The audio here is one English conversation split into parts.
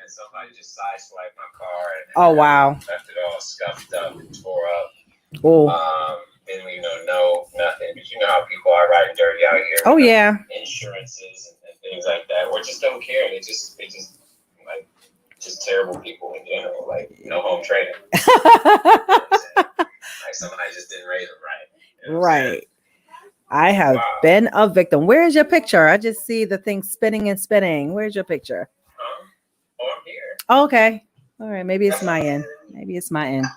and somebody just sideswiped my car and Oh wow. left it all scuffed up and tore up. Oh. Didn't know nothing. But you know how people are riding dirty out here. Oh yeah. Insurances and things like that, or just don't care. They just like just terrible people in general. Like no home training. Like somebody just didn't raise them right. You know Right. I have been a victim. Where's your picture? I just see the thing spinning and spinning. Where's your picture? Oh, I'm here. Okay. All right. Maybe it's my end. Maybe it's my end. I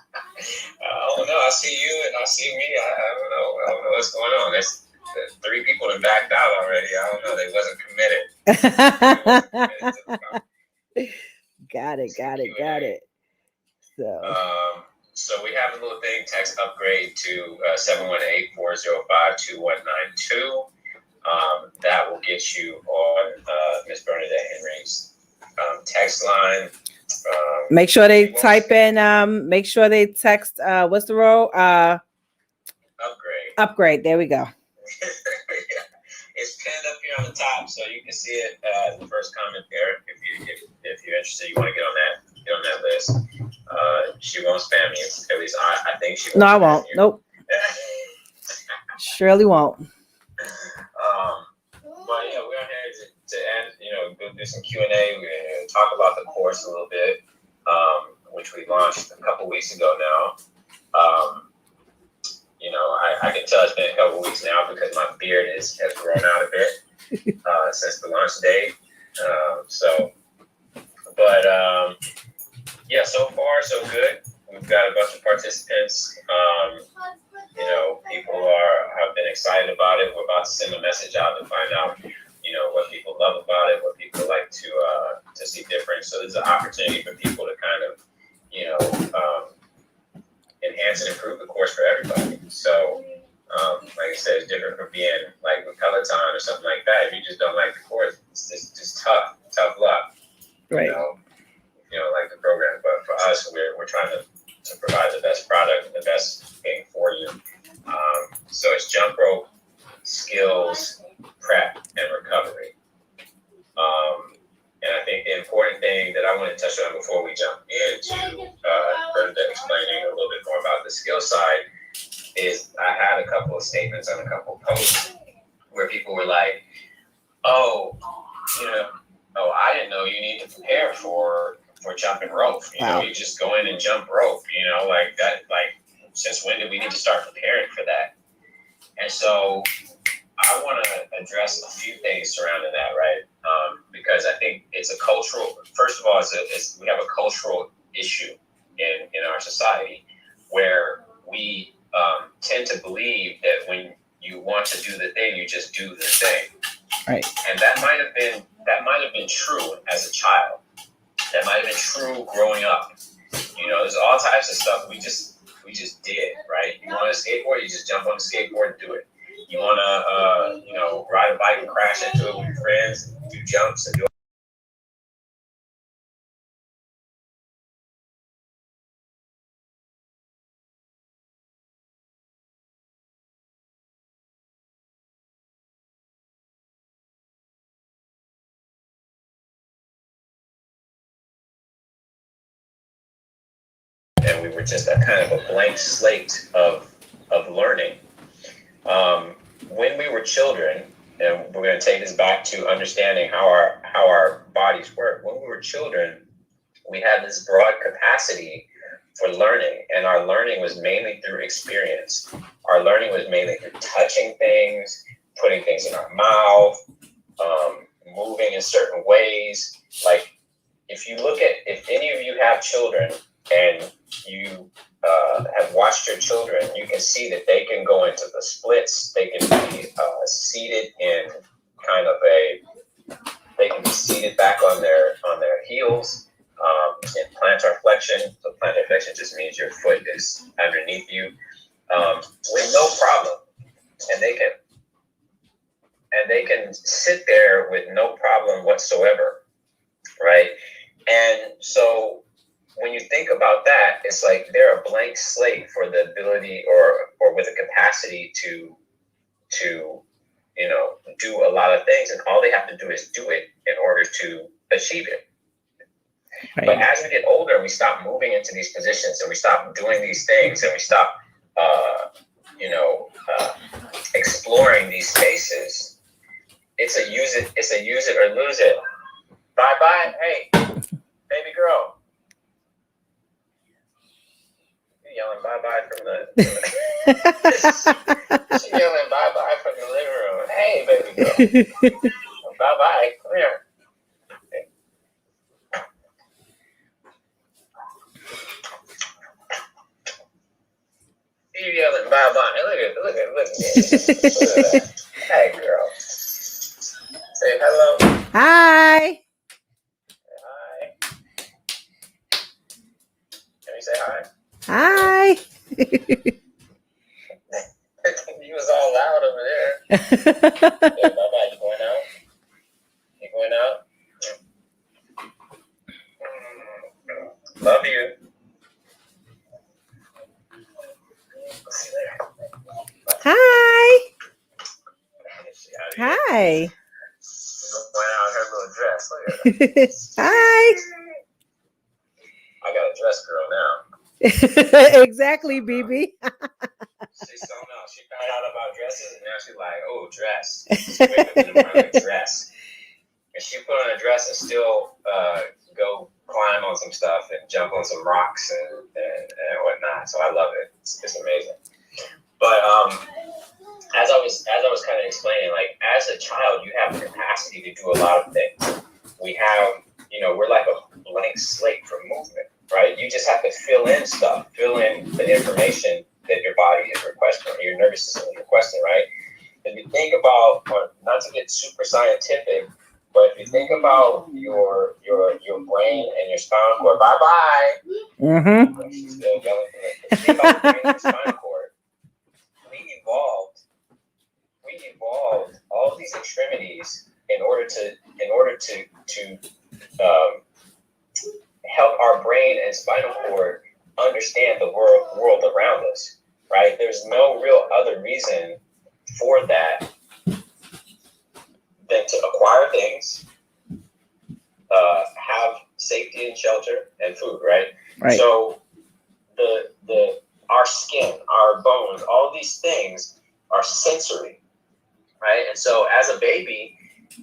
don't know. I see you and I see me. I don't know what's going on. There's 3 people that backed out already. I don't know. They wasn't committed. Got it. So we have a little thing, text upgrade to 718-405-2192. That will get you on Miss Bernadette Henry's text line. Make sure they type in, make sure they text, what's the row? Upgrade. There we go. It's pinned up here on the top, so you can see it the first comment there. If you're interested, you want to get on that list. She won't spam you. At least I think she won't. No, I won't. Nope. Surely won't. But yeah, we're on here to end, go do some Q&A. We're going to talk about the course a little bit, which we launched a couple weeks ago now. I can tell it's been a couple weeks now because my beard has grown out a bit since the launch date. Yeah, so far so good. We've got a bunch of participants. People have been excited about it. We're about to send a message out to find out, what people love about it, what people like to see different. So there's an opportunity for people to kind of, enhance and improve the course for everybody. So, like I said, it's different from being like with Peloton or something like that. If you just don't like the course, it's just tough luck. Right. If you don't like the program. But for us, we're trying to provide the best product and the best thing for you. So it's jump rope, skills, prep, and recovery. And I think the important thing that I want to touch on before we jump into Bernadette explaining a little bit more about the skill side is I had a couple of statements on a couple of posts where people were like, I didn't know you need to prepare for jumping rope. You just go in and jump rope, like that, like since when did we need to start preparing for that? And so I want to address a few things surrounding that, right? Because I think it's a cultural, first of all, we have a cultural issue in our society where we tend to believe that when you want to do the thing, you just do the thing. Right. And that might have been true as a child. That might have been true growing up. There's all types of stuff we just did, right? You want to skateboard, you just jump on the skateboard and do it. You want to, ride a bike and crash into it with your friends, do jumps and do. And we were just a kind of a blank slate of learning. When we were children, and we're going to take this back to understanding how our bodies work. When we were children, we had this broad capacity for learning, and our learning was mainly through experience. Our learning was mainly through touching things, putting things in our mouth, moving in certain ways. Like if any of you have children and you have watched your children, you can see that they can go into the splits. They can be seated in they can be seated back on their heels in plantar flexion. So plantar flexion just means your foot is underneath you with no problem, and they can sit there with no problem whatsoever, right? And so when you think about that, it's like they're a blank slate for the ability or with a capacity to do a lot of things, and all they have to do is do it in order to achieve it. Right. But as we get older and we stop moving into these positions and we stop doing these things and we stop, exploring these spaces, it's a use it or lose it. Bye. Hey, baby girl. You're yelling bye from the she's yelling bye from the living room. Hey, baby girl. Bye. Come here. You yelling bye. Look at that. Hey, girl. Say hello. Hi. Hi. Can you say hi? Hi. You was all loud over there. Yeah, bye. You going out? You going out? Love you. See you later. Hi. Hi. She's going out in her little dress. Look at her. Hi. I got a dress girl now. Exactly, BB. She's so now. She found out about dresses and now she's like, oh, dress. She wakes up in the morning with a dress. And she put on a dress and still go climb on some stuff and jump on some rocks and whatnot. So I love it. It's amazing. But as I was kind of explaining, like as a child, you have the capacity to do a lot of things. We have, we're like a blank slate for movement, right? You just have to fill in the information that your body is requesting, or your nervous system is requesting, right? If you think about, or not to get super scientific, but if you think about your brain and your spinal cord, bye. Mm-hmm. She's still yelling. If you think about the brain and the spinal cord, we evolved all these extremities in order to help our brain and spinal cord understand the world around us, right? There's no real other reason for that than to acquire things, have safety and shelter and food, right? Right. So our skin, our bones, all these things are sensory, right? And so as a baby,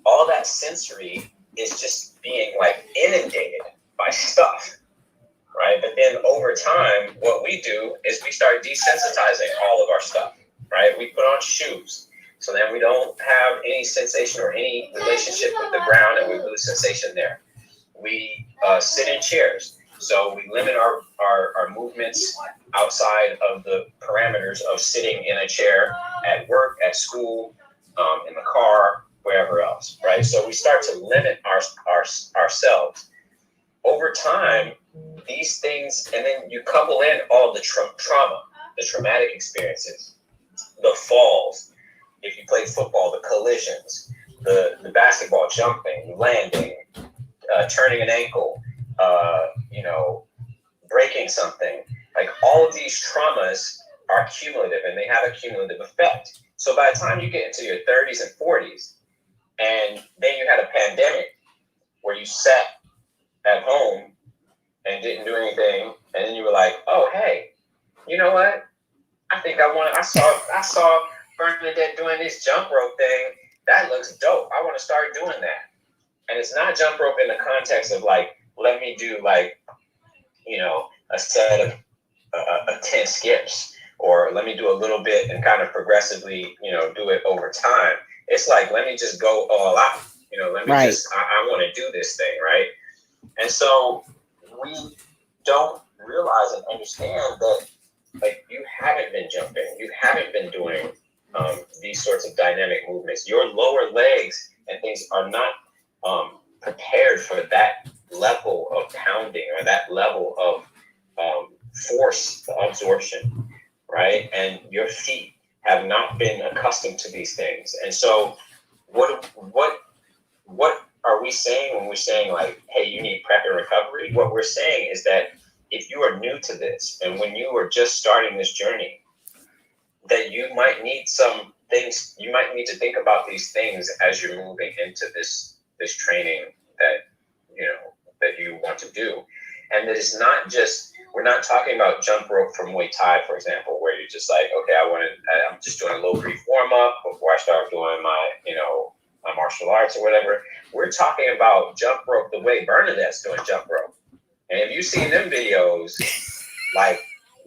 all that sensory is just being like inundated by stuff, right? But then over time, what we do is we start desensitizing all of our stuff, right? We put on shoes, so then we don't have any sensation or any relationship with the ground, and we lose sensation there. We sit in chairs, so we limit our movements outside of the parameters of sitting in a chair at work, at school, in the car, wherever else, right? So we start to limit ourselves. Over time, these things, and then you couple in all the trauma, the traumatic experiences, the falls. If you play football, the collisions, the basketball jumping, landing, turning an ankle, breaking something. Like all of these traumas are cumulative and they have a cumulative effect. So by the time you get into your 30s and 40s, and then you had a pandemic where you sat at home and didn't do anything, and then you were like, oh, hey, you know what? I saw Bernadette doing this jump rope thing. That looks dope. I want to start doing that. And it's not jump rope in the context of like, let me do like, a set of 10 skips, or let me do a little bit and kind of progressively, do it over time. It's like, let me just go all out. Let me I want to do this thing, right? And so we don't realize and understand that, like, you haven't been jumping, you haven't been doing these sorts of dynamic movements. Your lower legs and things are not prepared for that level of pounding or that level of force absorption, right? And your feet have not been accustomed to these things. And so what are we saying when we're saying like, hey, you need prep and recovery? What we're saying is that if you are new to this, and when you are just starting this journey, that you might need some things, you might need to think about these things as you're moving into this training that you want to do. and that it's not just, we're not talking about jump rope from Muay Thai, for example, where you're just like, okay, I'm just doing a low brief warm up before I start doing my, my martial arts or whatever. We're talking about jump rope the way Bernadette's doing jump rope. And if you've seen them videos, like,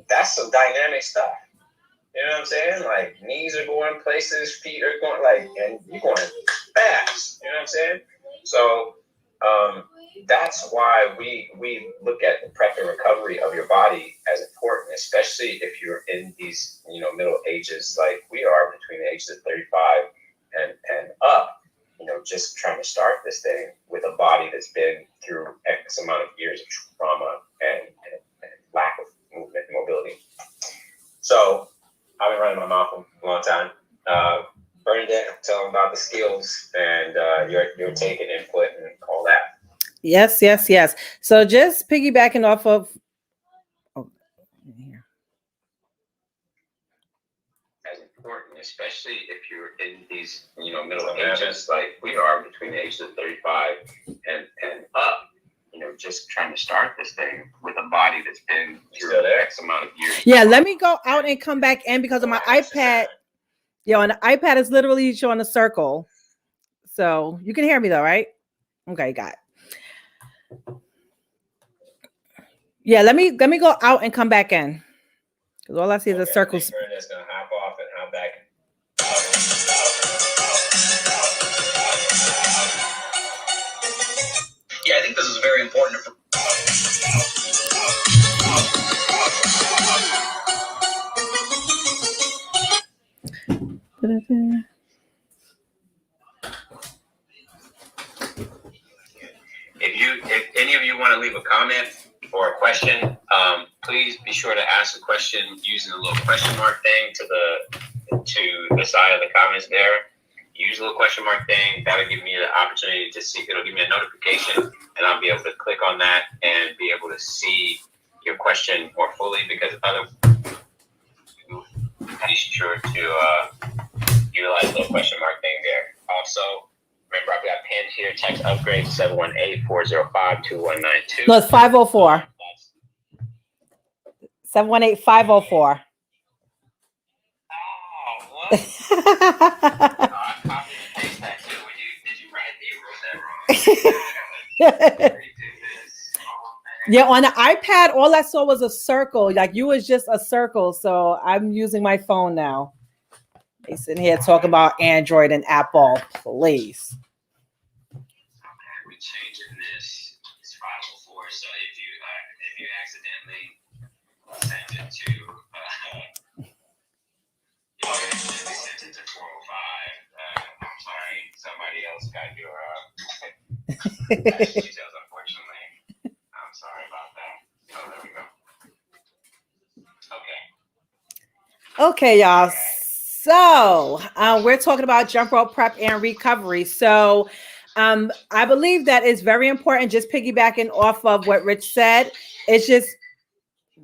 that's some dynamic stuff. You know what I'm saying? Like, knees are going places, feet are going, like, and you're going fast. You know what I'm saying? So that's why we look at the prep and recovery of your body as important, especially if you're in these, middle ages, like we are, between the ages of 35 and up, just trying to start this thing with a body that's been through X amount of years of trauma and lack of movement and mobility. So I've been running my mouth a long time. Bernadette, tell them about the skills and your take and input and all that. Yes. So just piggybacking off of As important, especially if you're in these, middle ages, like we are, between the ages of 35 and up. Just trying to start this thing with a body that's been through X amount of years. Yeah, let me go out and come back in because of my iPad. Yeah, on the iPad is literally showing a circle. So you can hear me though, right? Okay, got it. Yeah, let me go out and come back in. Because all I see is a circle. That's gonna hop off and hop back. Yeah, I think this is very important. If any of you want to leave a comment or a question, please be sure to ask a question using the little question mark thing to the side of the comments there. Use the little question mark thing. That'll give me the opportunity to see. It'll give me a notification, and I'll be able to click on that and be able to see your question more fully. Because be sure to utilize the little question mark thing there. Also, remember, I've got pinned here. Text upgrade 718-405-2192. No, it's 504. 718-504. Oh, what? I copied and pasted that too. Did you write that wrong? Yeah, on the iPad, all I saw was a circle. Like you was just a circle. So I'm using my phone now. They sitting here talking about Android and Apple, please. Okay, we changing this. It's 504. So if you accidentally sent it to sent it to 405, I'm sorry, somebody else got your details, unfortunately. I'm sorry about that. Oh, there we go. Okay, y'all. So we're talking about jump rope prep and recovery. So I believe that is very important. Just piggybacking off of what Rich said, it's just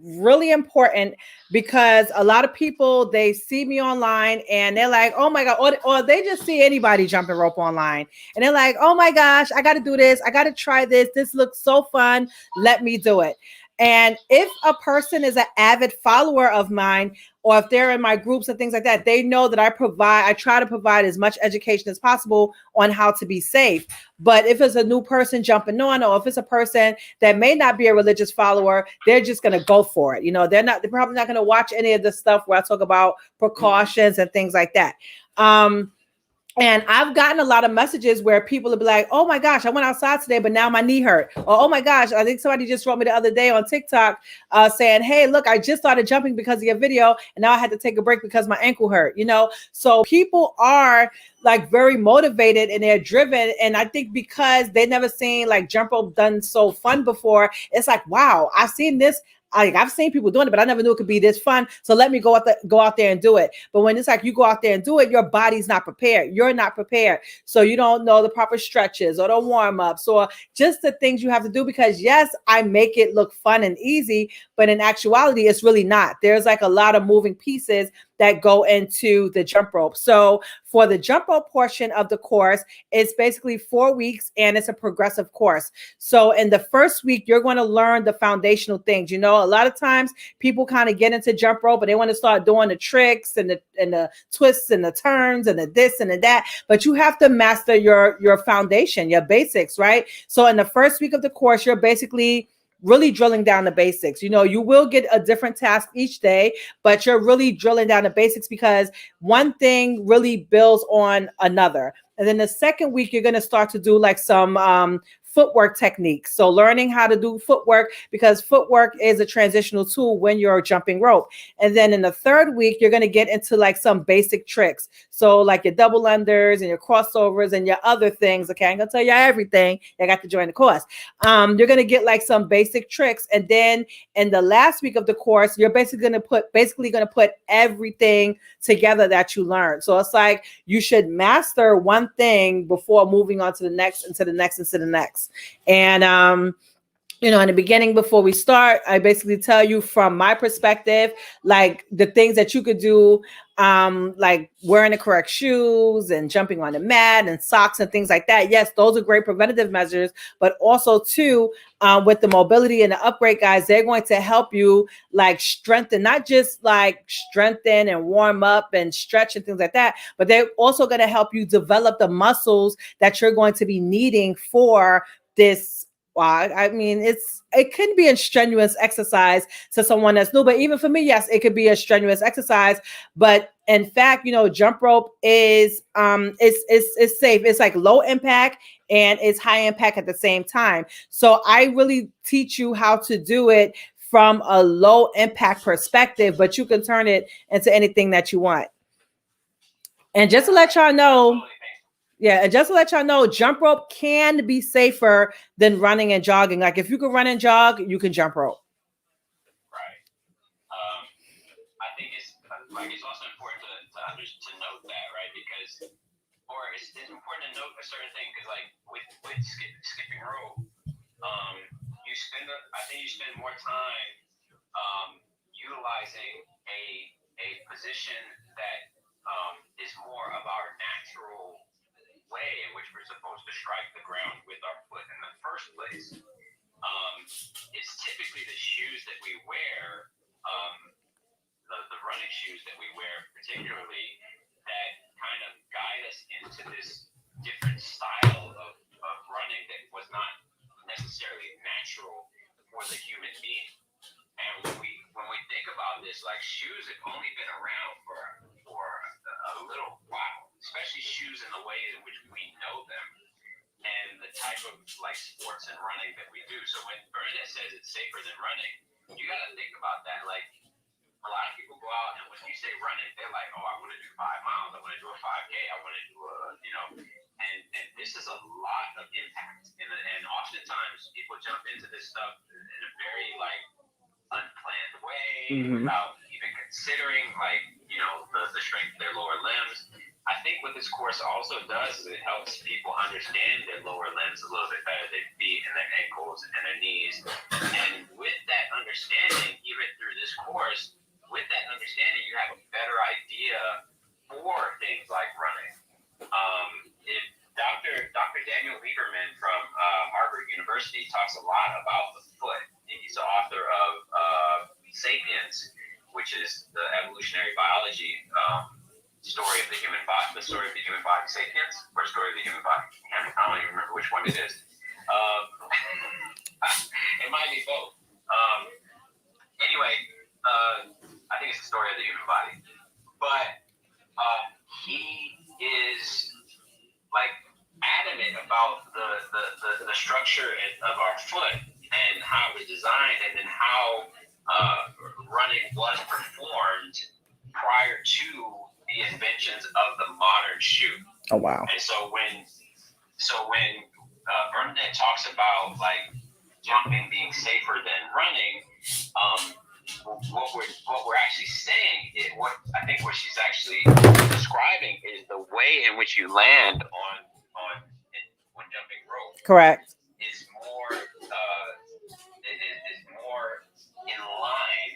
really important because a lot of people, they see me online and they're like, oh my God, or they just see anybody jumping rope online and they're like, oh my gosh, I got to do this. I got to try this. This looks so fun. Let me do it. And if a person is an avid follower of mine, or if they're in my groups and things like that, they know that I try to provide as much education as possible on how to be safe. But if it's a new person jumping on, or if it's a person that may not be a religious follower, they're just going to go for it. They're probably not going to watch any of the stuff where I talk about precautions and things like that. And I've gotten a lot of messages where people will be like, oh my gosh, I went outside today, but now my knee hurt. Or, oh my gosh, I think somebody just wrote me the other day on TikTok saying, hey, look, I just started jumping because of your video. And now I had to take a break because my ankle hurt, So people are like very motivated and they're driven. And I think because they never seen like jump rope done so fun before, it's like, wow, I've seen this. I've seen people doing it, but I never knew it could be this fun. So let me go out there and do it. But when it's like you go out there and do it, your body's not prepared. You're not prepared. So you don't know the proper stretches or the warm-ups or just the things you have to do, because yes, I make it look fun and easy, but in actuality, it's really not. There's like a lot of moving pieces that go into the jump rope. So for the jump rope portion of the course, it's basically 4 weeks and it's a progressive course. So in the first week, you're going to learn the foundational things. You know, a lot of times people kind of get into jump rope and they want to start doing the tricks and the twists and the turns and the this and the that, but you have to master your foundation, your basics, right? So in the first week of the course, you're basically really drilling down the basics. You know, you will get a different task each day, but you're really drilling down the basics because one thing really builds on another. And then the second week, you're going to start to do like some footwork techniques. So learning how to do footwork, because footwork is a transitional tool when you're jumping rope. And then in the third week, you're going to get into like some basic tricks. So like your double unders and your crossovers and your other things. Okay, I'm going to tell you everything. I got to join the course. You're going to get like some basic tricks. And then in the last week of the course, you're basically going to put everything together that you learned. So it's like you should master one thing before moving on to the next, and to the next, and to the next. And you know, in the beginning, before we start, I basically tell you from my perspective, like the things that you could do, like wearing the correct shoes and jumping on the mat and socks and things like that. Yes, those are great preventative measures, but also too, with the mobility and the upgrade guys, they're going to help you like strengthen, not just like strengthen and warm up and stretch and things like that, but they're also going to help you develop the muscles that you're going to be needing for this. Well, I mean, it can be a strenuous exercise to someone that's new, but even for me, yes, it could be a strenuous exercise. But in fact, you know, jump rope is safe. It's like low impact and it's high impact at the same time. So I really teach you how to do it from a low impact perspective, but you can turn it into anything that you want. And just to let y'all know, yeah, and just to let y'all know, jump rope can be safer than running and jogging. Like if you can run and jog, you can jump rope. Right. I think it's also important to note that, right? Because, or it's important to note a certain thing, because like with skipping rope, I think you spend more time utilizing a position that is more of our natural way in which we're supposed to strike the ground with our foot in the first place. It's typically the shoes that we wear, the running shoes that we wear particularly, that kind of guide us into this different style of running that was not necessarily natural for the human being. And when we think about this, like shoes have only been around for a little while, especially shoes in the way in which we know them and the type of like sports and running that we do. So when Bernadette says it's safer than running, you got to think about that. Like a lot of people go out and when you say running, they're like, oh, I want to do 5 miles, I want to do a 5K, I want to do a, you know, and this is a lot of impact. And oftentimes people jump into this stuff in a very like unplanned way, without even considering like, you know, the strength of their lower limbs. I think what this course also does is it helps people understand their lower limbs a little bit better, their feet and their ankles and their knees. And with that understanding, even through this course, with that understanding, you have a better idea for things like running. If Dr. Daniel Lieberman from Harvard University talks a lot about the foot. He's the author of Sapiens, which is the evolutionary biology story of the human body, Sapiens, or story of the human body. I don't even remember which one it is. It might be both. Anyway, I think it's the story of the human body. But he is like adamant about the structure of our foot and how it was designed, and then how running was performed prior to the inventions of the modern shoe. Oh wow! And so when Bernadette talks about like jumping being safer than running, what we're actually saying is what she's actually describing is the way in which you land when jumping rope. Correct. Is more in line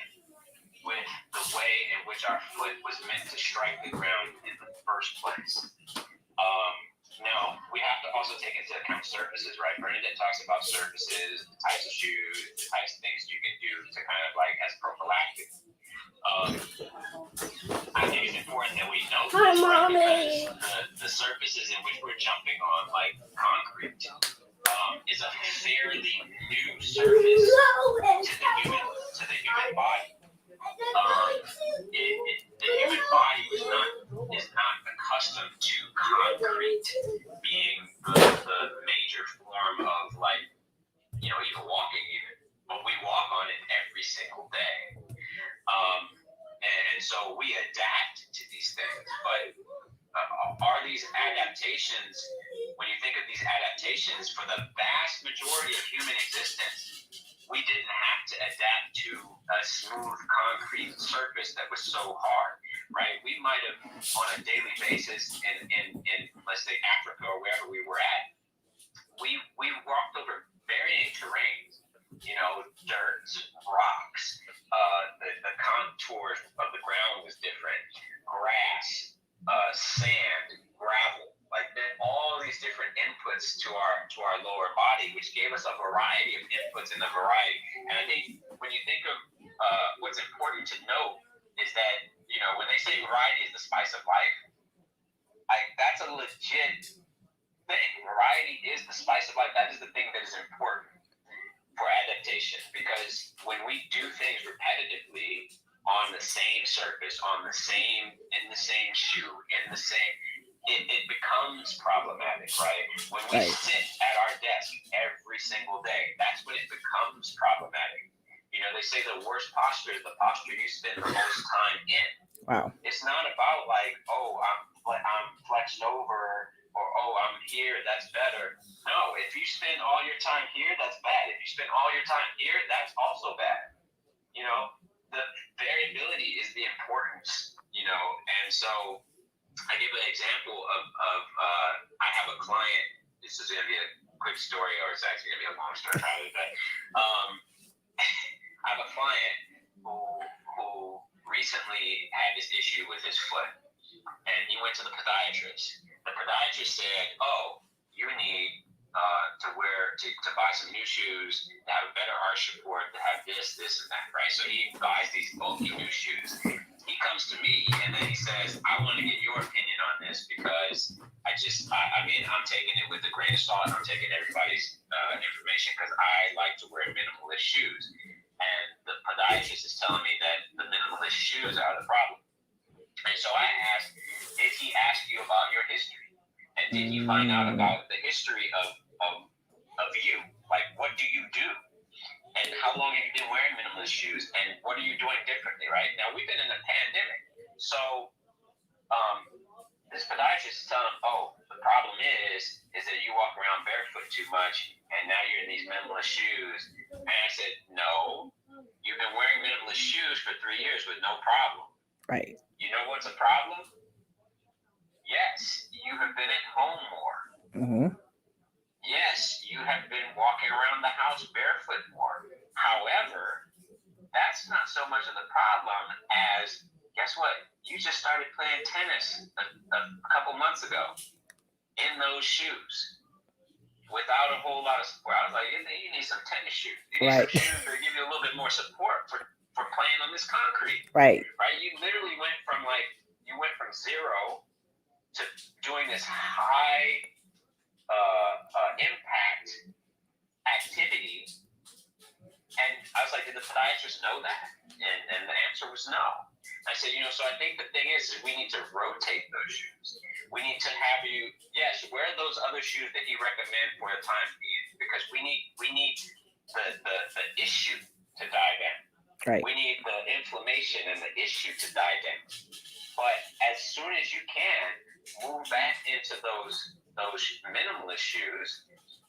with the way in which our foot was meant meant to strike the ground in the first place. Now, we have to also take into account surfaces, right? Bernadette talks about surfaces, the types of shoes, the types of things you can do to kind of like as prophylactic. I think it's important that we know this, right? Because the surfaces in which we're jumping on, like concrete, is a fairly new surface to the human body. The human body is not accustomed to concrete being the major form of like, you know, even walking even, but we walk on it every single day. And so we adapt to these things, but are these adaptations, when you think of these adaptations, for the vast majority of human existence, we didn't have to adapt to a smooth concrete surface that was so hard, right? We might have, on a daily basis, in let's say Africa or wherever we were at, we walked over varying terrains, you know, dirt, rocks, the contours of the ground was different, grass, sand, gravel, like that, all these different inputs to our lower body, which gave us a variety of inputs and a variety. And I think when you think of what's important to note is that, you know, when they say variety is the spice of life, that's a legit thing. Variety is the spice of life. That is the thing that is important for adaptation, because when we do things repetitively on the same surface, in the same shoe, it becomes problematic, right? When we sit at our desk every single day, that's when it becomes problematic. You know, they say the worst posture is the posture you spend the most time in. Wow. It's not about like, oh, I'm flexed over, or oh, I'm here, that's better. No, if you spend all your time here, that's bad. If you spend all your time here, that's also bad. You know, the variability is the importance, you know. And so I give an example of I have a client. This is going to be a quick story, or it's actually going to be a long story probably, but I have a client who recently had this issue with his foot, and he went to the podiatrist. The podiatrist said, "Oh, you need to buy some new shoes, to have a better arch support, to have this, and that, right?" So he buys these bulky new shoes. He comes to me and then he says, "I want to get your opinion on this because I mean, I'm taking it with a grain of salt. I'm taking everybody's information because I like to wear minimalist shoes." And the podiatrist is telling me that the minimalist shoes are the problem. And so I asked, did he ask you about your history? And did you find out about the history of you? Like, what do you do? And how long have you been wearing minimalist shoes? And what are you doing differently, right? Now, we've been in a pandemic. So this podiatrist is telling him, oh, the problem is that you walk around barefoot too much, and now you're in these minimalist shoes. And I said, no, you've been wearing minimalist shoes for 3 years with no problem. Right. You know what's a problem? Yes, you have been at home more. Mm-hmm. Yes, you have been walking around the house barefoot more. However, that's not so much of the problem as, guess what? You just started playing tennis a couple months ago in those shoes without a whole lot of support. I was like, you need some tennis shoes. You need some shoes that give you a little bit more support for playing on this concrete. Right. Right? You literally went from zero to doing this high impact activity. And I was like, did the podiatrist know that? And the answer was no. I said, so I think the thing is we need to rotate those shoes. We need to have you, yes, wear those other shoes that he recommended for the time being, because we need the issue to die down. Right. We need the inflammation and the issue to die down. But as soon as you can, move back into those minimalist shoes,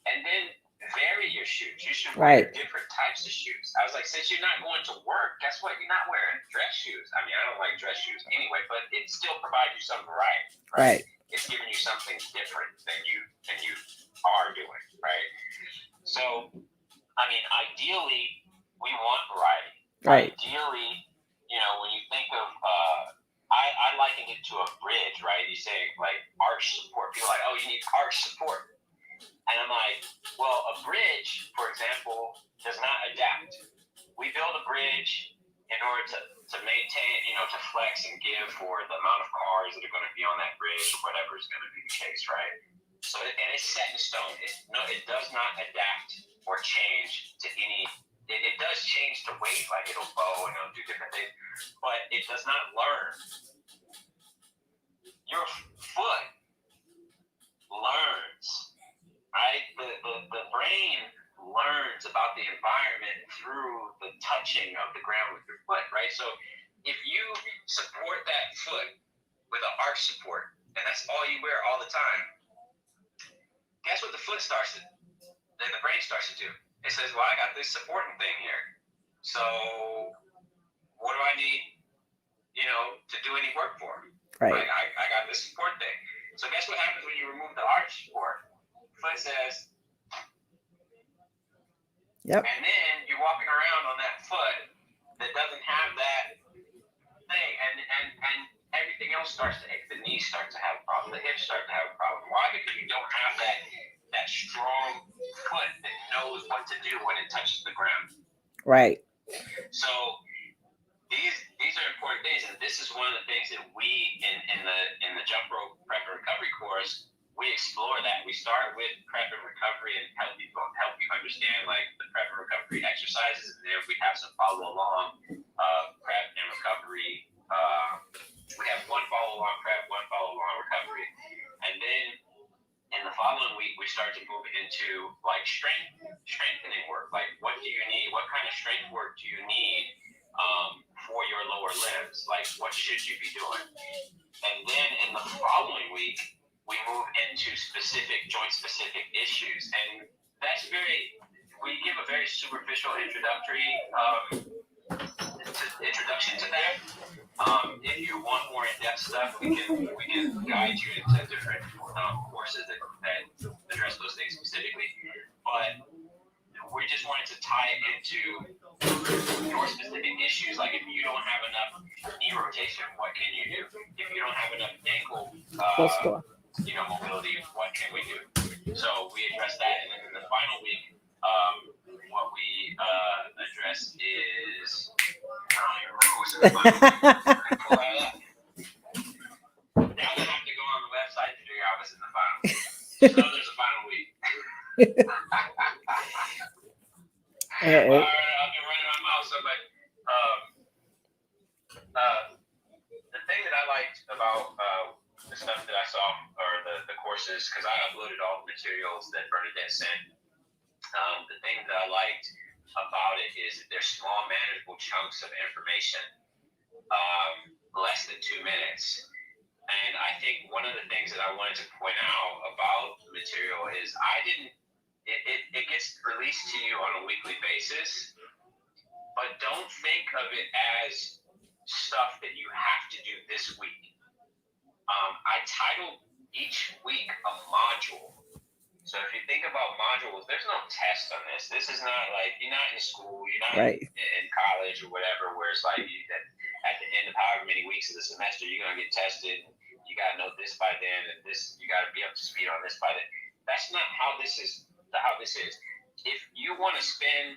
and then vary your shoes. You should wear different types of shoes. I was like, since you're not going to work, guess what? You're not wearing dress shoes. I mean, I don't like dress shoes anyway, but it still provides you some variety. Right? It's giving you something different than you are doing, right? So, I mean, ideally, we want variety. Right. Ideally, when you think of, I I likened it to a bridge, right? You say like arch support. People are like, oh, you need arch support. And I'm like, well, a bridge, for example, does not adapt. We build a bridge in order to maintain, to flex and give for the amount of cars that are going to be on that bridge or whatever is going to be the case, right? So, and it's set in stone. It does not adapt or change to any. It does change to weight, like it'll bow and it'll do different things, but it does not learn. Your foot learns, right? The brain learns about the environment through the touching of the ground with your foot, right? So if you support that foot with an arch support, and that's all you wear all the time, guess what the foot starts to, then the brain starts to do? It says, well, I got this supporting thing here. So what do I need, to do any work for? Right. Like, I got this support thing. So guess what happens when you remove the arch support? Foot says, yep. And then you're walking around on that foot that doesn't have that thing, and everything else starts to ache. The knees start to have a problem. The hips start to have a problem. Why? Because you don't have that strong foot that knows what to do when it touches the ground. Right. So these are important things, and this is one of the things that we in the jump rope prep and recovery course, we explore that. We start with prep and recovery and help you understand like the prep and recovery exercises, and then we have some follow along prep and recovery. We have one follow along prep, one follow along recovery, and then in the following week we start to move into like strengthening work. Like, what do you need? What kind of strength work do you need for your lower limbs? Like, what should you be doing? And then in the following week, we move into specific joint-specific issues, and we give a very superficial introduction to that. If you want more in-depth stuff, we can guide you into different courses that address those things specifically. But we just wanted to tie it into your specific issues. Like, if you don't have enough knee rotation, what can you do? If you don't have enough ankle mobility, what can we do? So we address that, and then in the final week, what we address is, I don't even remember what's in the final week. Pull that up. Now I have to go on the website to figure out what's in the final week. Just know there's a final week. All right, I've been running my mouth so much. The thing that I liked about the stuff that I saw, or the courses, because I uploaded all the materials that Bernadette sent. The thing that I liked about it is that there's small, manageable chunks of information, less than 2 minutes. And I think one of the things that I wanted to point out about the material is it gets released to you on a weekly basis, but don't think of it as stuff that you have to do this week. I titled each week a module. So if you think about modules, there's no test on this. This is not like, you're not in school, you're not in college or whatever, where it's like at the end of however many weeks of the semester, you're going to get tested. You got to know this by then, and this, you got to be up to speed on this by then. That's not how this is. If you want to spend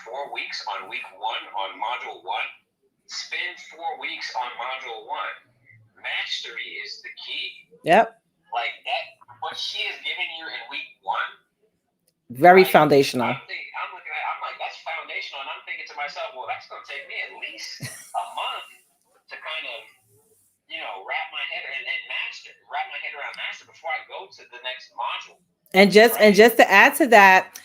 4 weeks on week 1 on module 1, spend 4 weeks on module 1. Mastery is the key. Yep. Like that, what she is giving you in week 1. Very foundational. I'm looking at it, I'm like, that's foundational. And I'm thinking to myself, well, that's going to take me at least a month to kind of, wrap my head around master before I go to the next module. And just to add to that,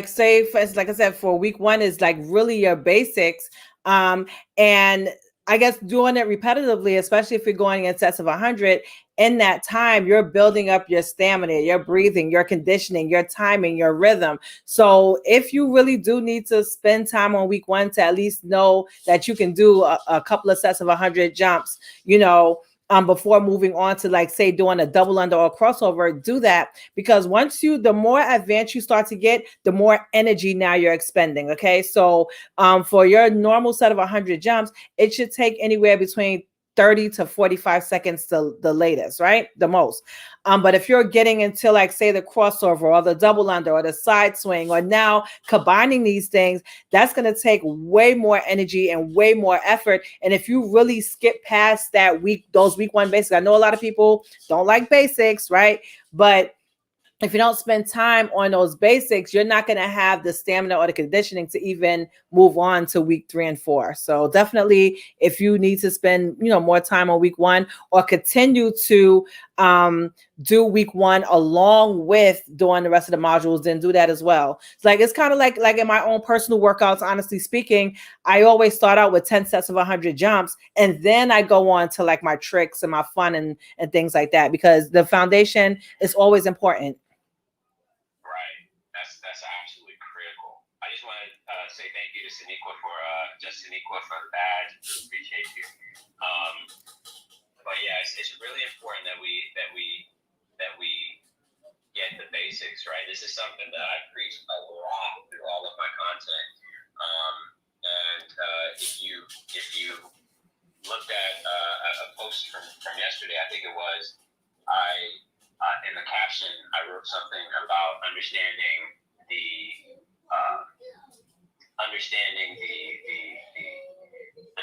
say for instance, like I said, for week 1 is like really your basics. And I guess doing it repetitively, especially if you're going in sets of 100, in that time, you're building up your stamina, your breathing, your conditioning, your timing, your rhythm. So if you really do need to spend time on week 1 to at least know that you can do a couple of sets of 100 jumps, before moving on to, like, say, doing a double under or crossover, do that, because the more advanced you start to get, the more energy now you're expending. Okay. So for your normal set of 100 jumps, it should take anywhere between 30 to 45 seconds the latest, right? The most. But if you're getting into like say the crossover or the double under or the side swing or now combining these things, that's going to take way more energy and way more effort. And if you really skip past those week one basics, I know a lot of people don't like basics, right? But if you don't spend time on those basics, you're not going to have the stamina or the conditioning to even move on to week 3 and 4. So definitely, if you need to spend, more time on week 1 or continue to do week 1 along with doing the rest of the modules, then do that as well. It's kind of like in my own personal workouts, honestly speaking, I always start out with 10 sets of 100 jumps, and then I go on to like my tricks and my fun and things like that, because the foundation is always important. That's absolutely critical. I just want to say thank you to Saniqua for the badge. Appreciate you. But yeah, it's really important that we get the basics right. This is something that I preach a lot through all of my content. If you looked at a post from yesterday, I think it was, in the caption I wrote something about understanding the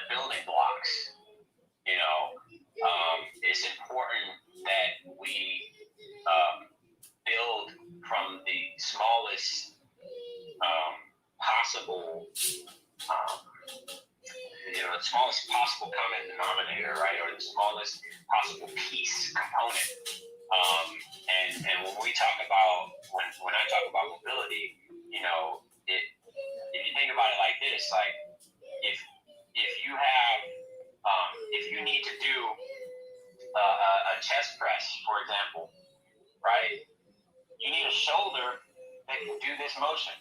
building blocks. It's important that we build from the smallest possible, the smallest possible common denominator, right, or the smallest possible piece component. And when we talk about when I talk about mobility, if you think about it like this, like if you have if you need to do a chest press, for example, right? You need a shoulder that can do this motion,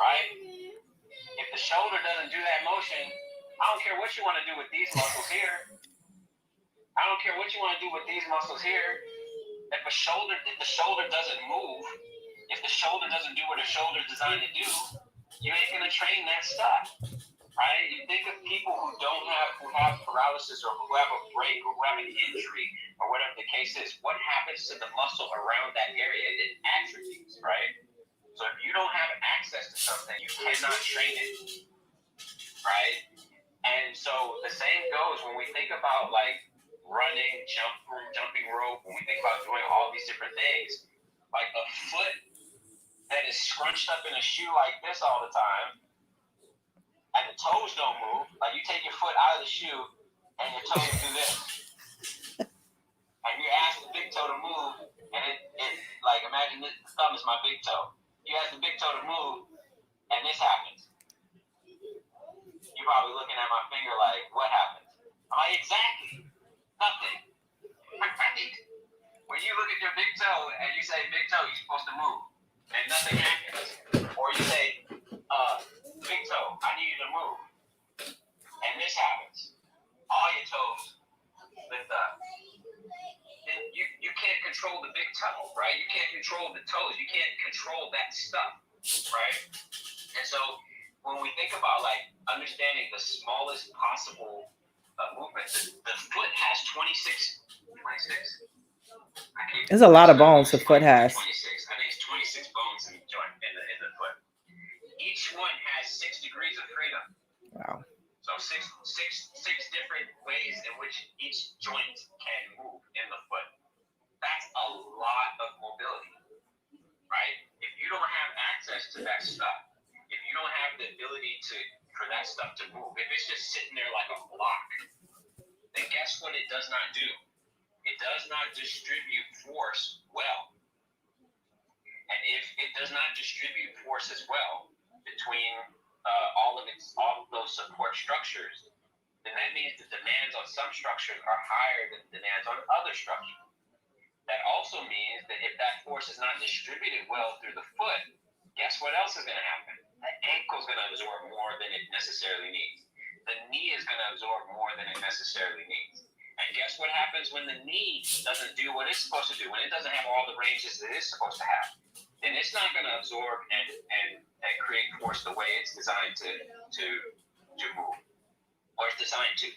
right? If the shoulder doesn't do that motion, I don't care what you want to do with these muscles here. I don't care what you want to do with these muscles here. If the shoulder doesn't move, if the shoulder doesn't do what a shoulder is designed to do, you ain't gonna train that stuff, right? You think of people who have paralysis or who have a break or who have an injury or whatever the case is. What happens to the muscle around that area? It atrophies, right? So if you don't have access to something, you cannot train it, right? And so the same goes when we think about like running, jumping rope, when we think about doing all these different things, like a foot that is scrunched up in a shoe like this all the time, and the toes don't move, like you take your foot out of the shoe and your toes do this. And you ask the big toe to move, and it like imagine this, the thumb is my big toe. You ask the big toe to move, and this happens. You're probably looking at my finger like, what happened? I'm like, exactly. Nothing. Right? When you look at your big toe and you say, big toe, you're supposed to move, and nothing happens. Or you say, big toe, I need you to move, and this happens. All your toes lift up. And you can't control the big toe, right? You can't control the toes. You can't control that stuff, right? And so when we think about like understanding the smallest possible movement, the foot has 26. There's a lot of bones the foot has. 26. I think it's 26 bones in the joint in the foot. Each one has 6 degrees of freedom. Wow. So six different ways in which each joint can move in the foot. That's a lot of mobility, right? If you don't have access to that stuff, if you don't have the ability for that stuff to move, if it's just sitting there like a block, then guess what it does not do? It does not distribute force well. And if it does not distribute force as well between all of those support structures, then that means the demands on some structures are higher than the demands on other structures. That also means that if that force is not distributed well through the foot, guess what else is going to happen? The ankle is going to absorb more than it necessarily needs. The knee is going to absorb more than it necessarily needs. And guess what happens when the knee doesn't do what it's supposed to do, when it doesn't have all the ranges that it's supposed to have? Then it's not going to absorb and create force the way it's designed to move, or it's designed to.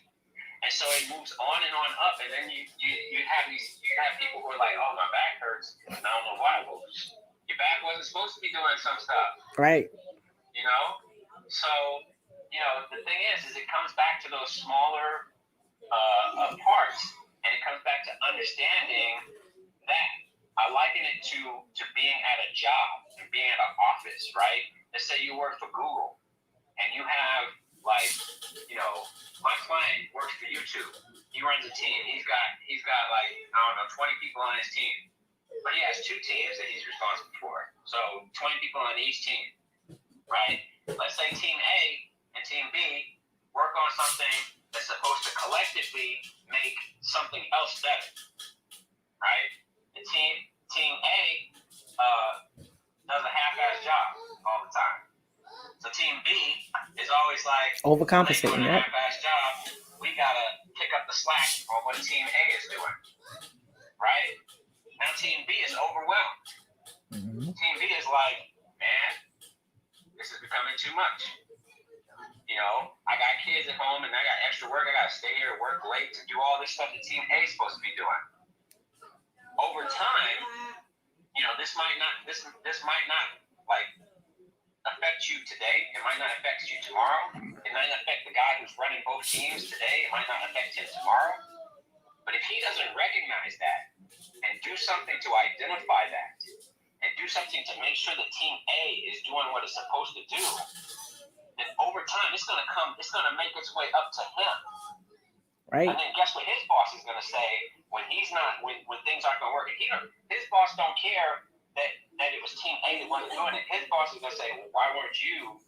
And so it moves on and on up, and then you have people who are like, oh, my back hurts, and I don't know why. Well, your back wasn't supposed to be doing some stuff. Right. You know? So, the thing is it comes back to those smaller parts, and it comes back to understanding that. I liken it to being at a job and being at an office, right? Let's say you work for Google, and you have, like, my client works for YouTube. He runs a team. He's got like, I don't know, 20 people on his team. But he has 2 teams that he's responsible for. So 20 people on each team, right? Let's say team A and team B work on something that's supposed to collectively make something else better, right? The team A does a half-ass job all the time. So team B is always like, overcompensating. Doing a half-ass job. We gotta pick up the slack on what team A is doing, right? Now team B is overwhelmed. Mm-hmm. Team B is like, man, this is becoming too much. I got kids at home and I got extra work. I gotta stay here, work late to do all this stuff that team A is supposed to be doing. Over time, this might not like affect you today. It might not affect you tomorrow. It might not affect the guy who's running both teams today. It might not affect him tomorrow. But if he doesn't recognize that and do something to identify that and do something to make sure that team A is doing what it's supposed to do, then over time it's going to make its way up to him. Right. And then guess what his boss is going to say when things aren't going to work? His boss don't care that it was team A that wasn't doing it. His boss is going to say, well, why weren't you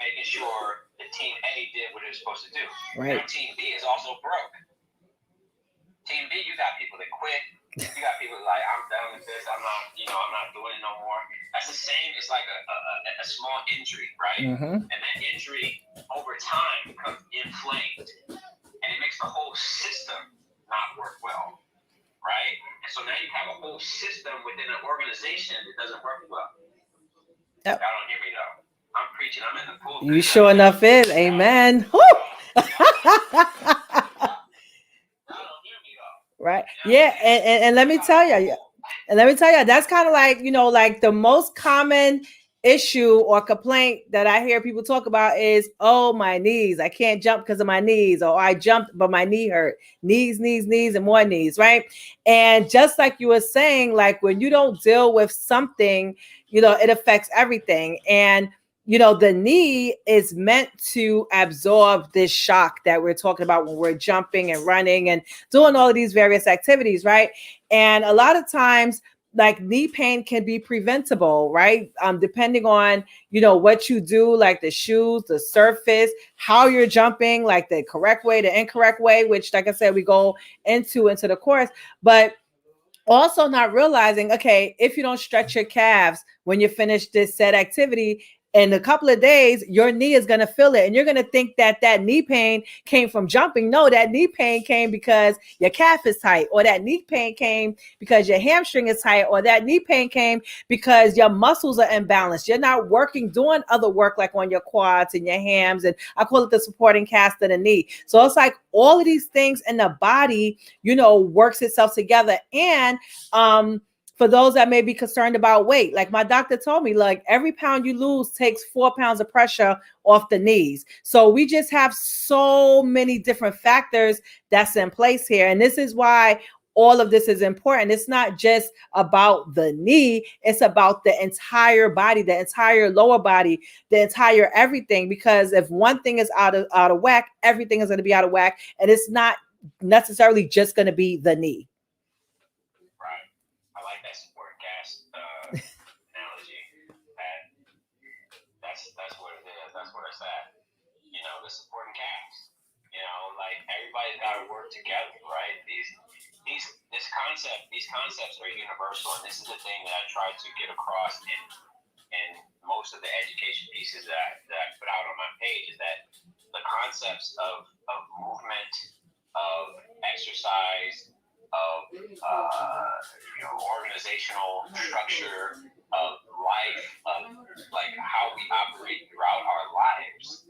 making sure that team A did what it was supposed to do? Right. Now team B is also broke. Team B, you got people that quit. You got people that like, I'm done with this. I'm not doing it no more. That's the same. It's like a small injury, right? Mm-hmm. And that injury over time becomes inflamed, and it makes the whole system not work well. Right? And so now you have a whole system within an organization that doesn't work well. Yep. Y'all don't hear me though. I'm preaching. I'm in the pool. You sure enough is. Amen. Woo! Y'all don't hear me though. Right. Yeah. And let me tell you. That's kind of like, like the most common issue or complaint that I hear people talk about is, oh, my knees. I can't jump because of my knees, or I jumped, but my knee hurt. Knees, and more knees, right? And just like you were saying, like when you don't deal with something, it affects everything. And, the knee is meant to absorb this shock that we're talking about when we're jumping and running and doing all of these various activities, right? And a lot of times, like knee pain can be preventable, right? Depending on, what you do, like the shoes, the surface, how you're jumping, like the correct way, the incorrect way, which, like I said, we go into the course, but also not realizing, okay, if you don't stretch your calves when you finish this said activity, in a couple of days, your knee is going to feel it. And you're going to think that knee pain came from jumping. No, that knee pain came because your calf is tight, or that knee pain came because your hamstring is tight, or that knee pain came because your muscles are imbalanced. You're not doing other work like on your quads and your hams. And I call it the supporting cast of the knee. So it's like all of these things in the body, works itself together. And, for those that may be concerned about weight, like my doctor told me, like every pound you lose takes 4 pounds of pressure off the knees. So we just have so many different factors that's in place here. And this is why all of this is important. It's not just about the knee. It's about the entire body, the entire lower body, the entire everything. Because if one thing is out of whack, everything is going to be out of whack. And it's not necessarily just going to be the knee. I like that support cast analogy. That's what it is. That's where it's at. The supporting cast. Like everybody's got to work together, right? These concepts are universal, and this is the thing that I try to get across in most of the education pieces that I put out on my page, is that the concepts of movement, of exercise, of organizational structure, of life, of like how we operate throughout our lives,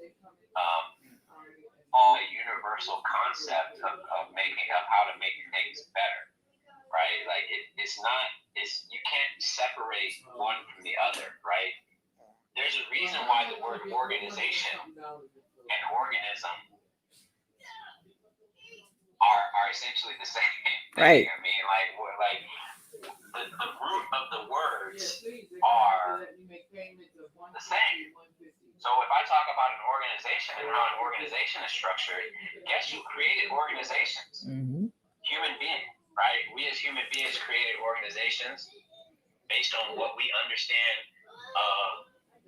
all universal concepts concept of how to make things better, right? Like it's you can't separate one from the other, right? There's a reason why the word organization and organism are essentially the same thing. Right. I mean, the root of the words are the same. So if I talk about an organization and how an organization is structured, guess who created organizations? Mm-hmm. Human beings, right? We as human beings created organizations based on what we understand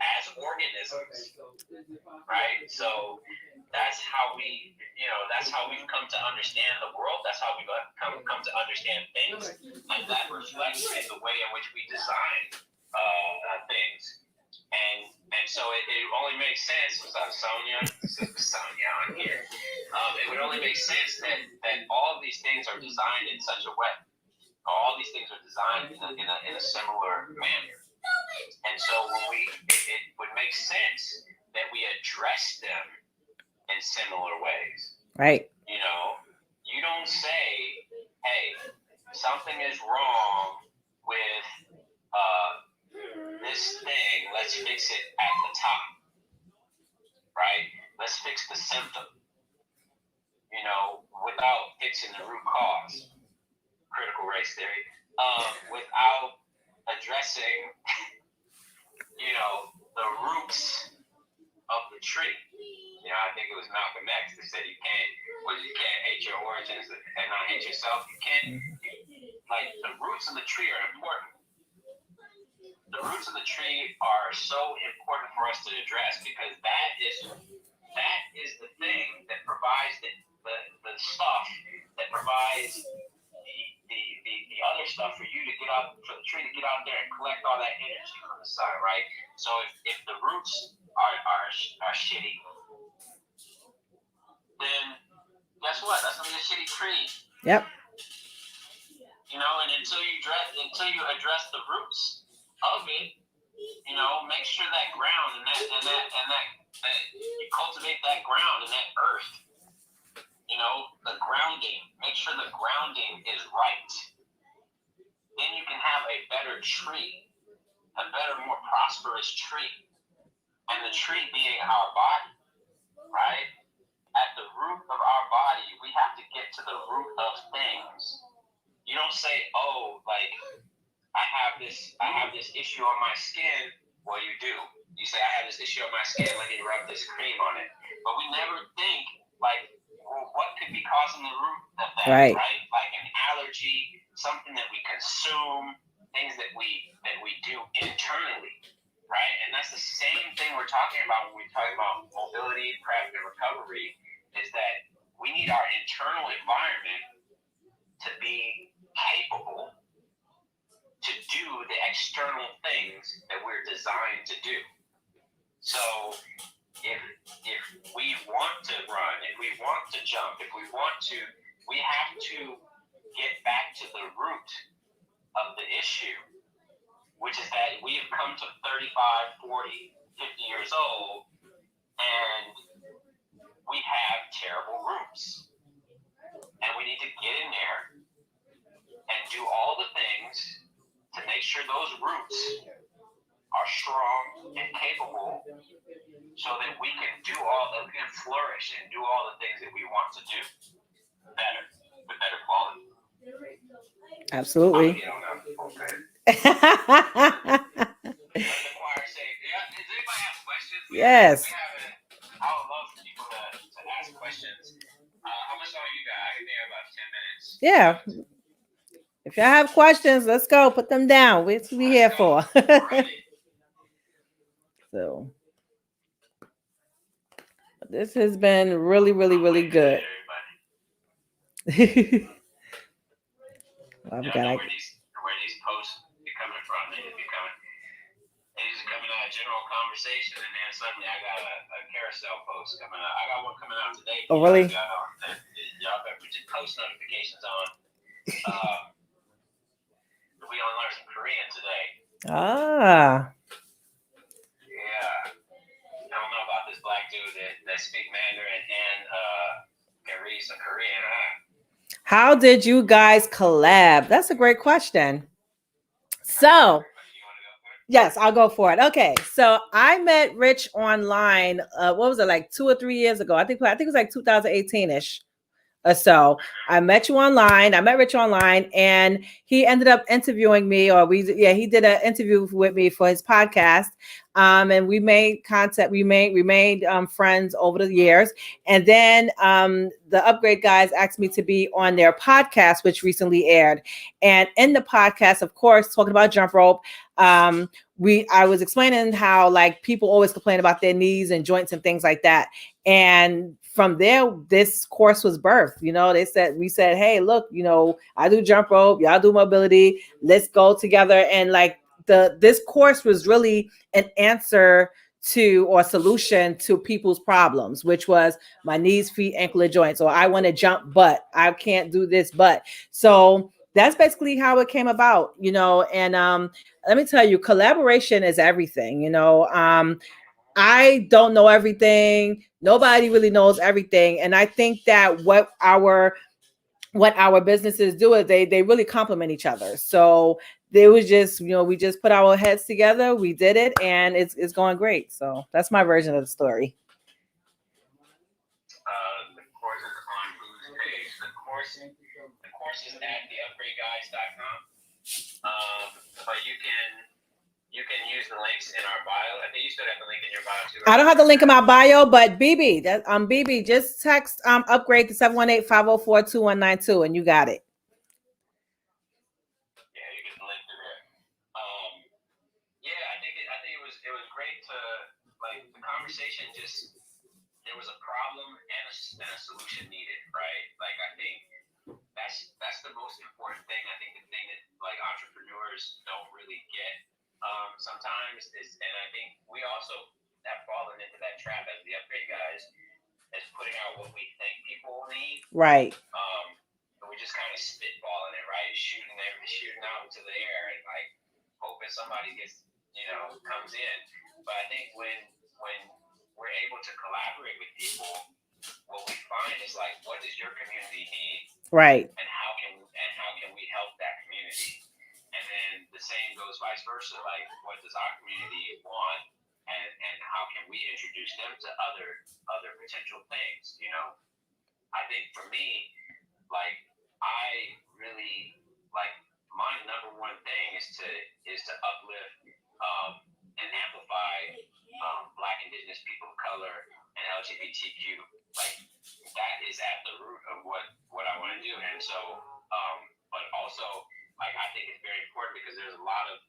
as organisms, right? So that's how we've come to understand the world. That's how we've come to understand things, and that reflects in the way in which we design things. And so it only makes sense. What's up, Sonia? Sonia on here. It would only make sense that all of these things are designed in such a way. All these things are designed in a similar manner. And so it would make sense that we address them in similar ways. Right. You know, you don't say, hey, something is wrong with this thing, let's fix it at the top, right? Let's fix the symptom, without fixing the root cause, critical race theory, without addressing, the roots of the tree. I think it was Malcolm X that said you can't hate your origins and not hate yourself. You can't, the roots of the tree are important. The roots of the tree are so important for us to address because that is the thing that provides the stuff that provides the other stuff for you to get out, for the tree to get out there and collect all that energy from the sun, right? So if the roots are shitty, then guess what? That's gonna be a shitty tree. Yep. And until you address the roots of it, make sure that ground and that you cultivate that ground and that earth, the grounding, make sure the grounding is right. Then you can have a better tree, a better, more prosperous tree. And the tree being our body, right? At the root of our body, we have to get to the root of things. You don't say, I have this issue on my skin. Well, you do. You say, I have this issue on my skin. Let me rub this cream on it. But we never think, what could be causing the root of that, right? Like an allergy, something that we consume, things that we do internally, right? And that's the same thing we're talking about when we talk about mobility, prep, and recovery, is that we need our internal environment to be capable to do the external things that we're designed to do. So if we want to run, if we want to jump, we have to get back to the root of the issue, which is that we have come to 35, 40, 50 years old, and we have terrible roots. And we need to get in there and do all the things to make sure those roots are strong and capable so that we can flourish and do all the things that we want to do better, with better quality. Absolutely. Yes. I would love for people to ask questions. How much time you got? I can be here about 10 minutes. Yeah. If y'all have questions, let's go. Put them down. What's we here for? So this has been really, really, really good. Where these posts be coming from? They just coming out of general conversation, and then suddenly I got a carousel post coming out. I got one coming out today. Oh, really? Y'all better put your post notifications on. We only learned some Korean today. Ah. Yeah. I don't know about this black dude that speak Mandarin and can read some Korean. How did you guys collab? That's a great question. So, yes, I'll go for it. Okay, so I met Rich online. What was it, like 2 or 3 years ago? I think it was like 2018ish. So I met you online. I met Rich online, and he ended up interviewing me, he did an interview with me for his podcast. And we made contact. We made friends over the years, and then the Upgrade guys asked me to be on their podcast, which recently aired. And in the podcast, of course, talking about jump rope. I was explaining how like people always complain about their knees and joints and things like that. And from there, this course was birthed. We said, hey, look, I do jump rope, y'all do mobility. Let's go together. And like this course was really an answer to or solution to people's problems, which was my knees, feet, ankle, and joints. Or I want to jump, but I can't do this, but. So that's basically how it came about, and let me tell you, collaboration is everything. I don't know everything. Nobody really knows everything. And I think that what our businesses do is they really complement each other. So they was just, we just put our heads together, we did it, and it's going great. So that's my version of the story. The course is on whose page? The course is at theupgradeguys.com. But you can use the links in our bio. I think you still have the link in your bio too. Right? I don't have the link in my bio, but BB, just text Upgrade to 718-504-2192 and you got it. Yeah, you get the link to there. I think it was great to like the conversation. Just there was a problem and a solution needed, right? Like I think that's the most important thing. I think the thing that like entrepreneurs don't really get sometimes is, and I think we also have fallen into that trap as the Upgrade guys, is putting out what we think people need. Right. And we just kind of spitballing it, right? Shooting out into the air and like hoping somebody comes in. But I think when we're able to collaborate with people, what we find is like, what does your community need? Right. And how can we help that community? And then the same goes vice versa. Like, what does our community want, and how can we introduce them to other potential things? I think for me, like, I really like my number one thing is to uplift and amplify Black, Indigenous people of color and LGBTQ. Like that is at the root of what I want to do. And so, but also, like I think it's very important because there's a lot of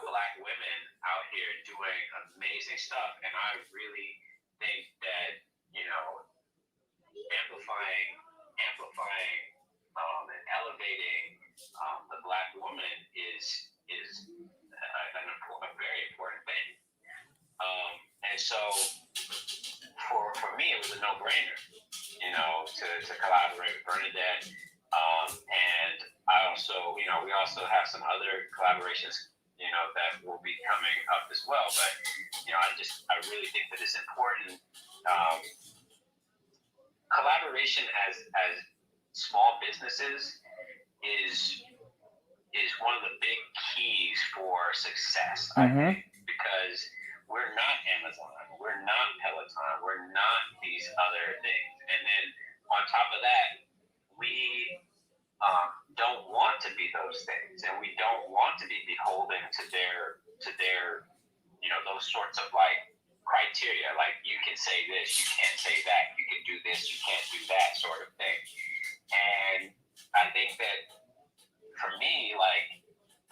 Black women out here doing amazing stuff, and I really think that amplifying and elevating the Black woman is a very important thing. And so for me, it was a no-brainer, to collaborate with Bernadette. And I also, we also have some other collaborations, that will be coming up as well. But, I really think that it's important. Collaboration as small businesses is one of the big keys for success, I think, because we're not Amazon, we're not Peloton, we're not these other things. And then on top of that, we don't want to be those things, and we don't want to be beholden to their those sorts of like criteria. Like you can say this, you can't say that, you can do this, you can't do that sort of thing. And I think that for me, like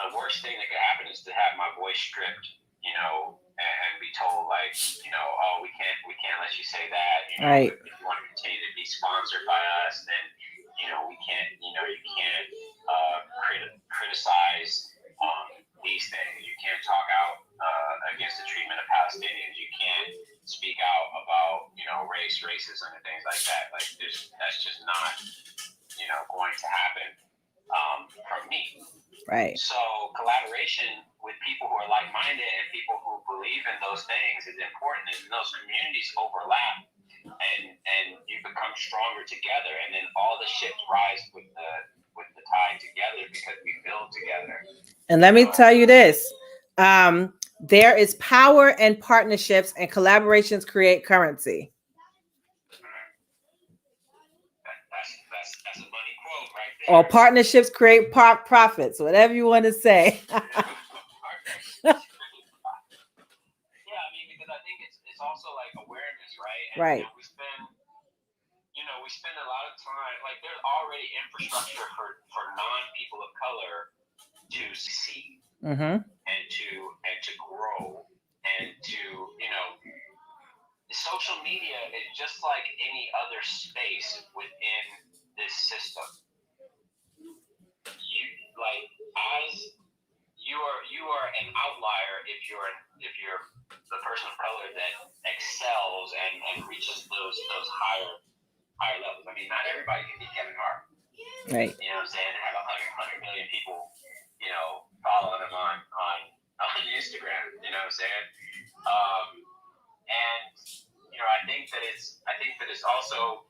the worst thing that could happen is to have my voice stripped, and be told like, oh, we can't let you say that. Right. If you want to continue to be sponsored by us, then we can't. You can't criticize these things. You can't talk out against the treatment of Palestinians. You can't speak out about race, racism, and things like that. Like that's just not going to happen from me. Right. So collaboration with people who are like-minded and people who believe in those things is important. And those communities overlap. and you become stronger together, and then all the ships rise with the tide together because we build together. And let me tell you this. There is power in partnerships, and collaborations create currency. That's a money quote right there. Or partnerships create profits, whatever you want to say. Yeah, I mean, because I think it's also like awareness, right? And, Right. we spend a lot of time, like there's already infrastructure for non-people of color to succeed and to grow and to, social media is just like any other space within this system. You are an outlier if you're the person of color that excels and reaches those higher levels. I mean, not everybody can be Kevin Hart. Right. You know what I'm saying? Have 100 million people, following him on Instagram. You know what I'm saying? And I think that it's also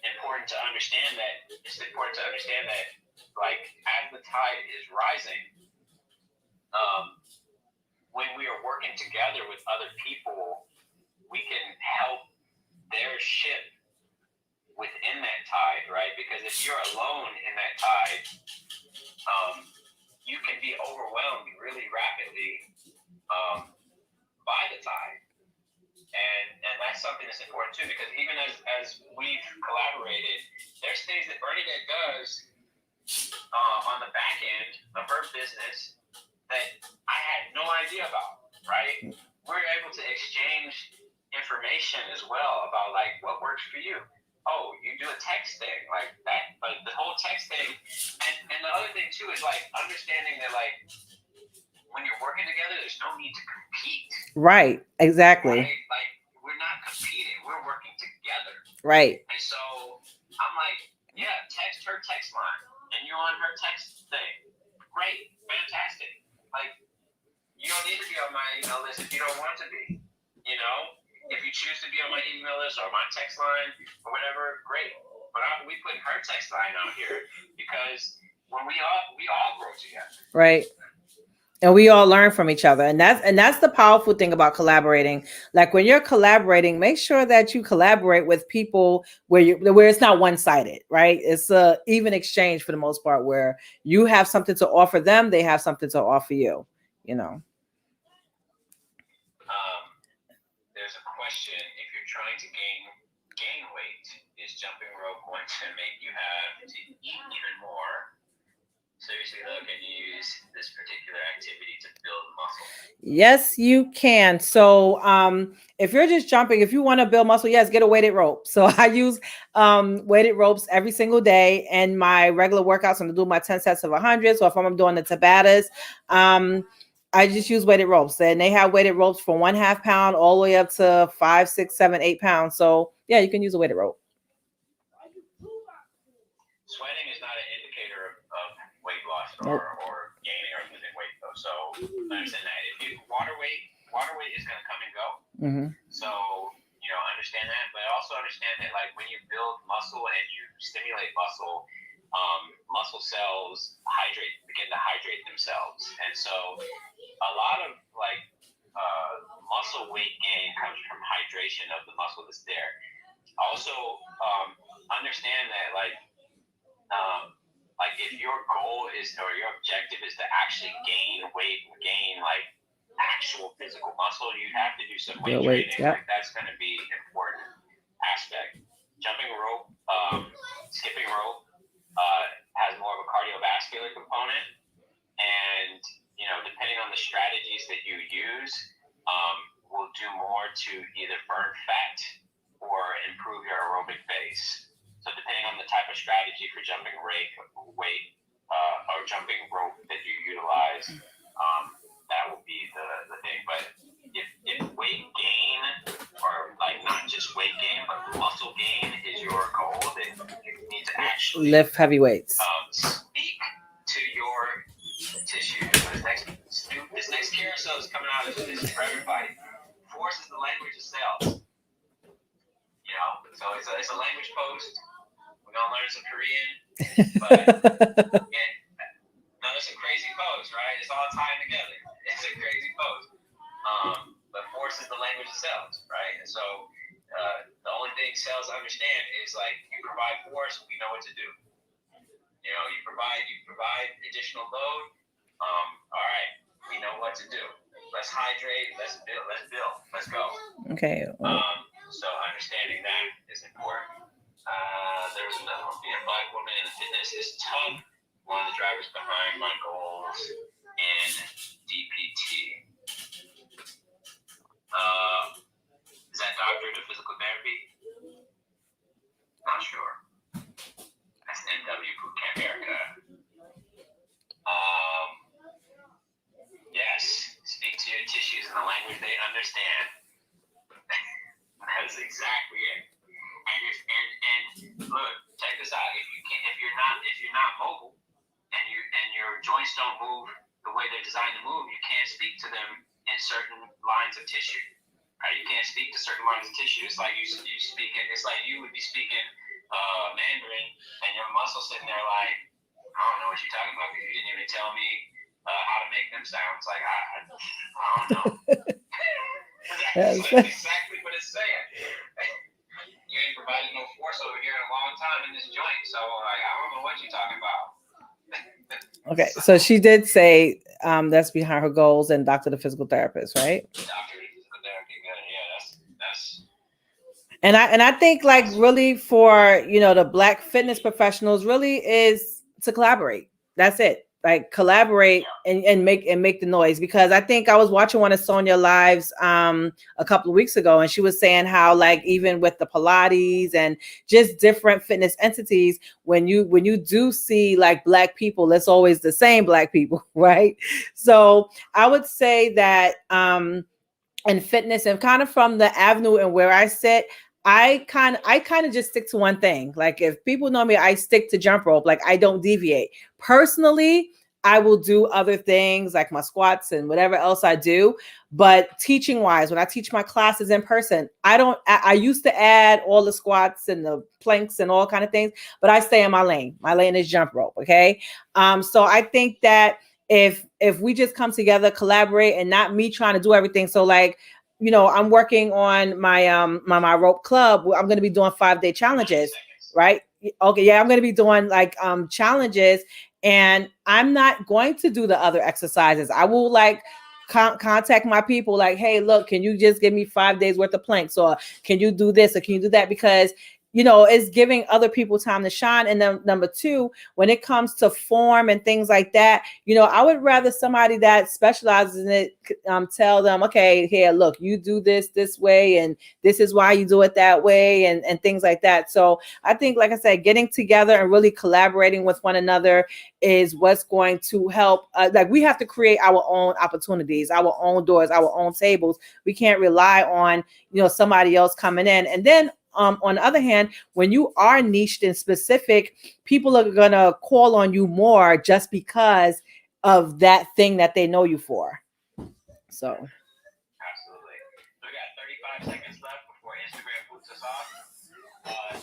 important to understand that like as the tide is rising, when we are working together with other people, we can help their ship within that tide, right? Because if you're alone in that tide, you can be overwhelmed really rapidly by the tide. And that's something that's important too, because even as we've collaborated, there's things that Bernadette does on the back end of her business that I had no idea about, right? We're able to exchange information as well about like what works for you. Oh, you do a text thing like that, like the whole text thing. And the other thing too is like understanding that like when you're working together, there's no need to compete. Right. Exactly. Right? Like we're not competing, we're working together. Right. And so I'm like, yeah, text her text line and you're on her text thing. Great, fantastic. Like you don't need to be on my email list if you don't want to be. If you choose to be on my email list or my text line or whatever, great. But we put her text line out here because when we all grow together. Right. And we all learn from each other. And that's the powerful thing about collaborating. Like when you're collaborating, make sure that you collaborate with people where it's not one-sided, right? It's a even exchange for the most part, where you have something to offer them, they have something to offer you, There's a question: if you're trying to gain weight, is jumping rope going to make you have to eat even more? Seriously though, can you use this particular activity to build muscle? Yes, you can. So if you're just jumping, if you want to build muscle, yes, get a weighted rope. So I use weighted ropes every single day. And my regular workouts, I'm gonna do my 10 sets of 100. So if I'm doing the Tabatas, I just use weighted ropes, and they have weighted ropes from 1/2 pound all the way up to 5, 6, 7, 8 pounds. So yeah, you can use a weighted rope. Sweating is not an indicator of weight loss Nope. or gaining or losing weight though. So understand that. If water weight is gonna come and go. So understand that, but also understand that like when you build muscle and you stimulate muscle, muscle cells begin to hydrate themselves, and so a lot of like muscle weight gain comes from hydration of the muscle that's there. Also, understand that like if your goal is or your objective is to actually gain weight, gain like actual physical muscle, you have to do some weight training. Yep. Like that's going to be an important aspect. Jumping rope, skipping rope has more of a cardiovascular component, and depending on the strategies that you use, will do more to either burn fat or improve your aerobic base. So depending on the type of strategy for jumping weight or jumping rope that you utilize, that will be the thing. But if weight gain, or like not just weight gain, but muscle gain is your goal, then you need to actually lift heavy weights. Speak to your tissue. This next carousel is coming out. This is for everybody. Force is the language of cells. learn some Korean. But now there's some crazy pose, right? It's all tied together. It's a crazy pose. But force is the language of cells, right? And so the only thing cells understand is like you provide force, we know what to do. You know, you provide additional load. All right, we know what to do. Let's hydrate. Let's build. Let's go. Okay. So understanding that is important. There's another one. Being a Black woman in fitness is tough. One of the drivers behind my goals in DPT. Is that doctor to physical therapy? Not sure. That's NW Bootcamp America. Yes, speak to your tissues in a language they understand. That's exactly it. And look, check this out. If you're not mobile, and your joints don't move the way they're designed to move, you can't speak to them in certain lines of tissue. Right? You can't speak to certain lines of tissue. It's like you speak it. It's like you would be speaking Mandarin, and your muscle sitting there like, I don't know what you're talking about because you didn't even tell me how to make them sound. It's like I don't know. That's exactly what it's saying. You ain't provided no force over here in a long time in this joint, so like I don't know what you're talking about. Okay, so she did say that's behind her goals and Dr. the Physical Therapist, right? Dr. the Physical Therapy, yeah, that's. And I think like really for the Black fitness professionals really is to collaborate. That's it. Like collaborate and make the noise, because I think I was watching one of Sonia Live's a couple of weeks ago, and she was saying how like even with the Pilates and just different fitness entities, when you do see like Black people, it's always the same Black people, right? So I would say that in fitness and kind of from the avenue and where I sit, I kind of just stick to one thing. Like if people know me, I stick to jump rope. Like I don't deviate. Personally, I will do other things like my squats and whatever else I do. But teaching wise, when I teach my classes in person, I used to add all the squats and the planks and all kind of things, but I stay in my lane. My lane is jump rope. Okay. So I think that if we just come together, collaborate, and not me trying to do everything. So like, I'm working on my my rope club. I'm going to be doing 5-day challenges, right? Okay, yeah, I'm going to be doing like challenges, and I'm not going to do the other exercises. I will like contact my people like, hey, look, can you just give me 5 days worth of planks, or can you do this, or can you do that? Because it's giving other people time to shine. And then number two, when it comes to form and things like that, I would rather somebody that specializes in it tell them, okay, here, look, you do this way, and this is why you do it that way, and things like that. So I think, like I said, getting together and really collaborating with one another is what's going to help. Like we have to create our own opportunities, our own doors, our own tables. We can't rely on, somebody else coming in. And then on the other hand, when you are niched and specific, people are going to call on you more just because of that thing that they know you for. So. Absolutely. We got 35 seconds left before Instagram boots us off.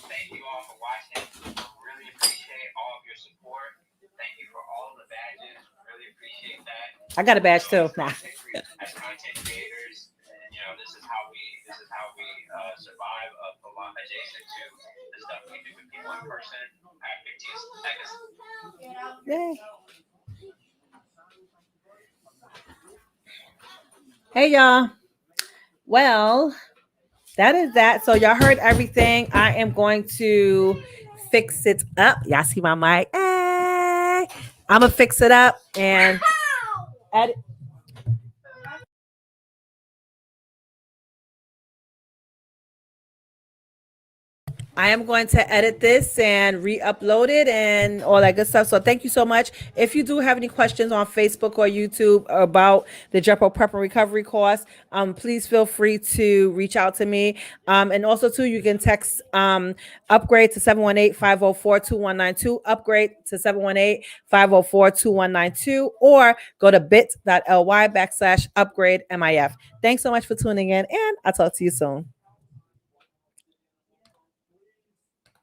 Thank you all for watching. Really appreciate all of your support. Thank you for all of the badges. Really appreciate that. I got a badge too. As content creators, this is how we survive a lot adjacent to the stuff we do with people in person. I have 15 seconds. Yay. Hey y'all. Well, that is that. So y'all heard everything. I am going to fix it up. Y'all see my mic? Hey. I'm gonna fix it up and edit. I am going to edit this and re-upload it and all that good stuff. So thank you so much. If you do have any questions on Facebook or YouTube about the Jump Rope Prep and Recovery course, please feel free to reach out to me. And also too, you can text upgrade to 718-504-2192, upgrade to 718-504-2192, or go to bit.ly/upgrade MIF. Thanks so much for tuning in, and I'll talk to you soon.